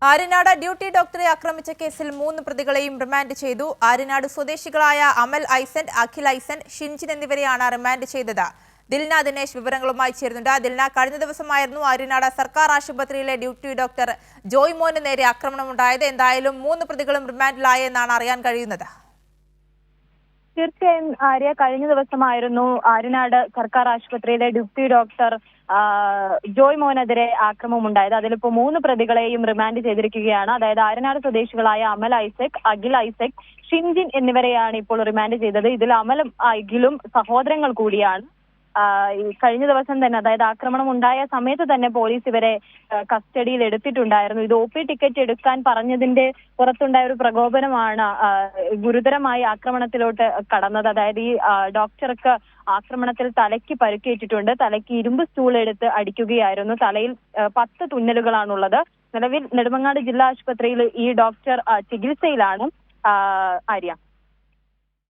Aryanad duty ഡോക്ടറെ ആക്രമിച്ച കേസിൽ 3 പ്രതികളെയും റിമാൻഡ് ചെയ്തു. ആര്യനാട് സ്വദേശികളായ അമൽ ഐസന്റ്, അഖിൽ ഐസന്റ്, ഷിൻജിൻ എന്നിവരെയാണ് റിമാൻഡ് ചെയ്തത്. ദിൽന ദിനേശ് വിവരങ്ങളുമായി ചേരുന്നുണ്ട്. ദിൽന, കഴിഞ്ഞ ദിവസമായിരുന്നു ആര്യനാട് സർക്കാർ ആശുപത്രിയിലെ ഡ്യൂട്ടി ഡോക്ടർ ജോയ് മോന് നേരെ ആക്രമണമുണ്ടായത്. എന്തായാലും 3 പ്രതികളും റിമാൻഡിലായെന്നാണ് അറിയാൻ കഴിയുന്നത്. തീർച്ചയായും ആര്യ, കഴിഞ്ഞ ദിവസമായിരുന്നു ആര്യനാട് സർക്കാർ ആശുപത്രിയിലെ ഡ്യൂട്ടി ഡോക്ടർ ജോയ് മോനെതിരെ ആക്രമണമുണ്ടായത്. അതിലിപ്പോ 3 പ്രതികളെയും റിമാൻഡ് ചെയ്തിരിക്കുകയാണ്. അതായത് ആര്യനാട് സ്വദേശികളായ അമൽ ഐസക്, അഖിൽ ഐസക്, ഷിൻജിൻ എന്നിവരെയാണ് ഇപ്പോൾ റിമാൻഡ് ചെയ്തത്. ഇതിൽ അമലും അഖിലും സഹോദരങ്ങൾ കൂടിയാണ്. കഴിഞ്ഞ ദിവസം തന്നെ, അതായത് ആക്രമണം ഉണ്ടായ സമയത്ത് തന്നെ പോലീസ് ഇവരെ കസ്റ്റഡിയിൽ എടുത്തിട്ടുണ്ടായിരുന്നു. ഇത് OP ടിക്കറ്റ് എടുക്കാൻ പറഞ്ഞതിന്റെ പുറത്തുണ്ടായ ഒരു പ്രകോപനമാണ് ഗുരുതരമായ ആക്രമണത്തിലോട്ട് കടന്നത്. അതായത് ഈ ഡോക്ടർക്ക് ആക്രമണത്തിൽ തലയ്ക്ക് പരിക്കേറ്റിട്ടുണ്ട്. തലയ്ക്ക് ഇരുമ്പ് സ്റ്റൂൾ എടുത്ത് അടിക്കുകയായിരുന്നു. തലയിൽ 10 തുന്നലുകളാണുള്ളത്. നിലവിൽ നെടുമങ്ങാട് ജില്ലാ ആശുപത്രിയിൽ ഈ ഡോക്ടർ ചികിത്സയിലാണ്. ആര്യ.